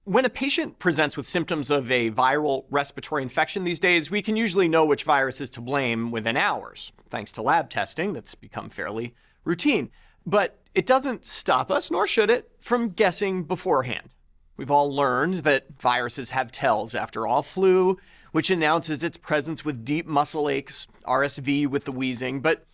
When a patient presents with symptoms of a viral respiratory infection these days, we can usually know which virus is to blame within hours, thanks to lab testing that's become fairly routine. But it doesn't stop us, nor should it, from guessing beforehand. We've all learned that viruses have tells after all. Flu, which announces its presence with deep muscle aches, RSV with the wheezing. But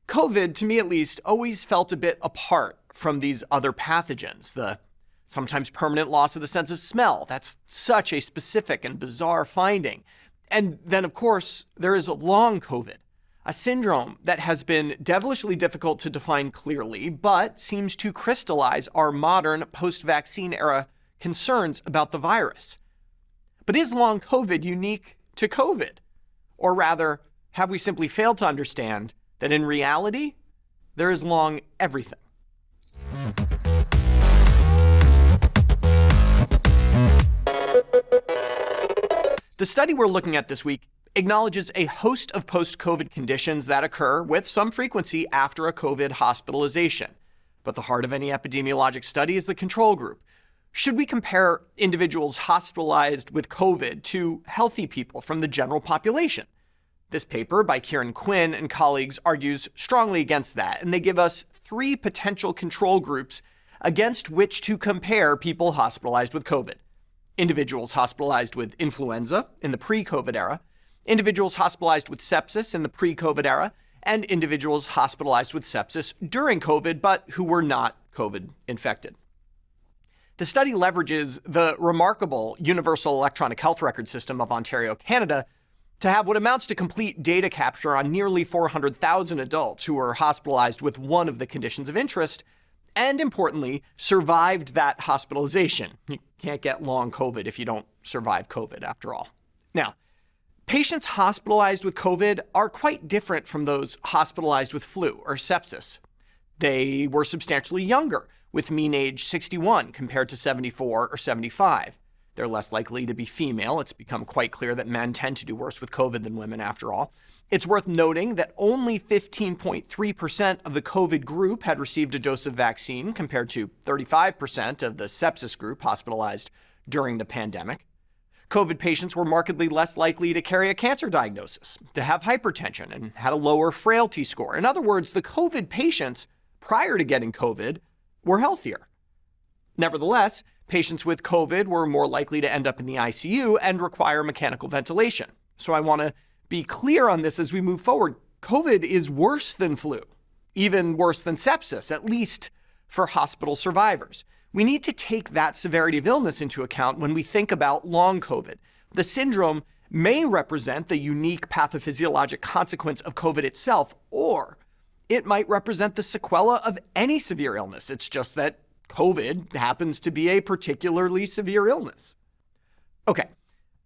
COVID, to me at least, always felt a bit apart from these other pathogens. The sometimes permanent loss of the sense of smell. That's such a specific and bizarre finding. And then, of course, there is long COVID, a syndrome that has been devilishly difficult to define clearly, but seems to crystallize our modern post-vaccine era concerns about the virus. But is long COVID unique to COVID? Or rather, have we simply failed to understand that in reality, there is long everything? The study we're looking at this week acknowledges a host of post-COVID conditions that occur with some frequency after a COVID hospitalization. But the heart of any epidemiologic study is the control group. Should we compare individuals hospitalized with COVID to healthy people from the general population? This paper by Kieran Quinn and colleagues argues strongly against that, and they give us 3 potential control groups against which to compare people hospitalized with COVID. Individuals hospitalized with influenza in the pre-COVID era, individuals hospitalized with sepsis in the pre-COVID era, and individuals hospitalized with sepsis during COVID but who were not COVID infected. The study leverages the remarkable Universal Electronic Health Record System of Ontario, Canada, to have what amounts to complete data capture on nearly 400,000 adults who were hospitalized with one of the conditions of interest, and importantly, survived that hospitalization. You can't get long COVID if you don't survive COVID, after all. Now, patients hospitalized with COVID are quite different from those hospitalized with flu or sepsis. They were substantially younger, with mean age 61 compared to 74 or 75. They're less likely to be female. It's become quite clear that men tend to do worse with COVID than women, after all. It's worth noting that only 15.3% of the COVID group had received a dose of vaccine, compared to 35% of the sepsis group hospitalized during the pandemic. COVID patients were markedly less likely to carry a cancer diagnosis, to have hypertension, and had a lower frailty score. In other words, the COVID patients, prior to getting COVID, were healthier. Nevertheless, patients with COVID were more likely to end up in the ICU and require mechanical ventilation. So I want to be clear on this as we move forward. COVID is worse than flu, even worse than sepsis, at least for hospital survivors. We need to take that severity of illness into account when we think about long COVID. The syndrome may represent the unique pathophysiologic consequence of COVID itself, or it might represent the sequela of any severe illness. It's just that COVID happens to be a particularly severe illness. Okay,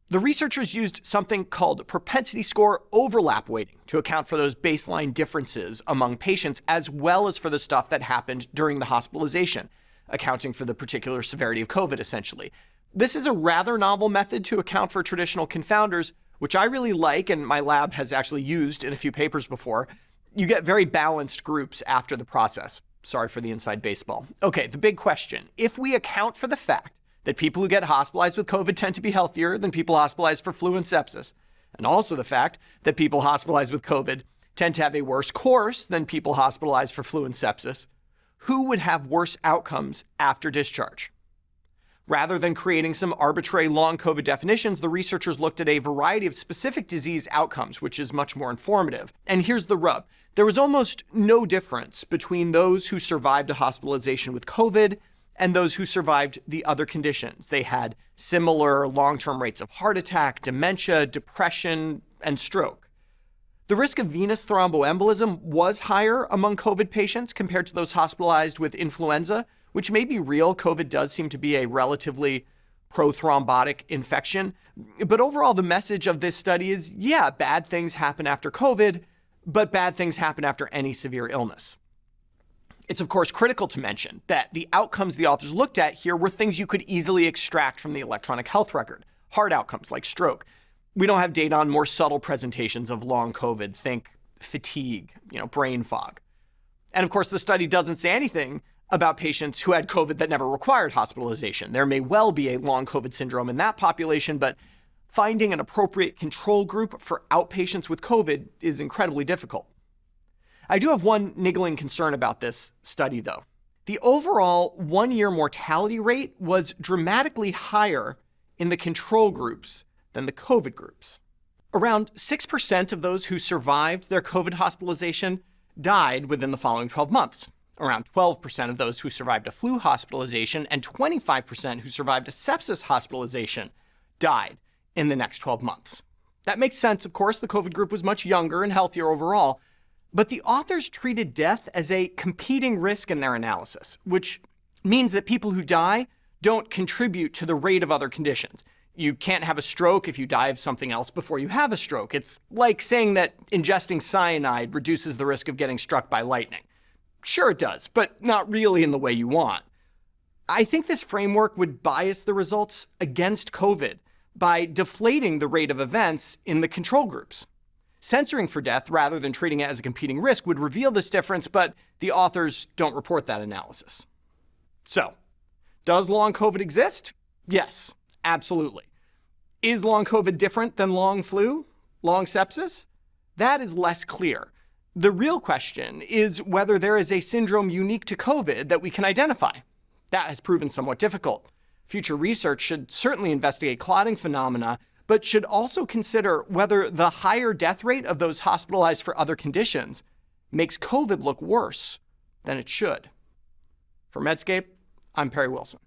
the researchers used something called propensity score overlap weighting to account for those baseline differences among patients, as well as for the stuff that happened during the hospitalization, accounting for the particular severity of COVID, essentially. This is a rather novel method to account for traditional confounders, which I really like, and my lab has actually used in a few papers before. You get very balanced groups after the process. Sorry for the inside baseball. Okay, the big question. If we account for the fact that people who get hospitalized with COVID tend to be healthier than people hospitalized for flu and sepsis, and also the fact that people hospitalized with COVID tend to have a worse course than people hospitalized for flu and sepsis, who would have worse outcomes after discharge? Rather than creating some arbitrary long COVID definitions, the researchers looked at a variety of specific disease outcomes, which is much more informative. And here's the rub. There was almost no difference between those who survived a hospitalization with COVID and those who survived the other conditions. They had similar long-term rates of heart attack, dementia, depression, and stroke. The risk of venous thromboembolism was higher among COVID patients compared to those hospitalized with influenza, which may be real. COVID does seem to be a relatively prothrombotic infection. But overall, the message of this study is, yeah, bad things happen after COVID, but bad things happen after any severe illness. It's, of course, critical to mention that the outcomes the authors looked at here were things you could easily extract from the electronic health record. Hard outcomes like stroke. We don't have data on more subtle presentations of long COVID. Think fatigue, brain fog. And of course, the study doesn't say anything about patients who had COVID that never required hospitalization. There may well be a long COVID syndrome in that population, but finding an appropriate control group for outpatients with COVID is incredibly difficult. I do have one niggling concern about this study, though. The overall one-year mortality rate was dramatically higher in the control groups than the COVID groups. Around 6% of those who survived their COVID hospitalization died within the following 12 months. Around 12% of those who survived a flu hospitalization and 25% who survived a sepsis hospitalization died in the next 12 months. That makes sense, of course. The COVID group was much younger and healthier overall. But the authors treated death as a competing risk in their analysis, which means that people who die don't contribute to the rate of other conditions. You can't have a stroke if you die of something else before you have a stroke. It's like saying that ingesting cyanide reduces the risk of getting struck by lightning. Sure it does, but not really in the way you want. I think this framework would bias the results against COVID by deflating the rate of events in the control groups. Censoring for death rather than treating it as a competing risk would reveal this difference, but the authors don't report that analysis. So, does long COVID exist? Yes, absolutely. Is long COVID different than long flu, long sepsis? That is less clear. The real question is whether there is a syndrome unique to COVID that we can identify. That has proven somewhat difficult. Future research should certainly investigate clotting phenomena, but should also consider whether the higher death rate of those hospitalized for other conditions makes COVID look worse than it should. For Medscape, I'm Perry Wilson.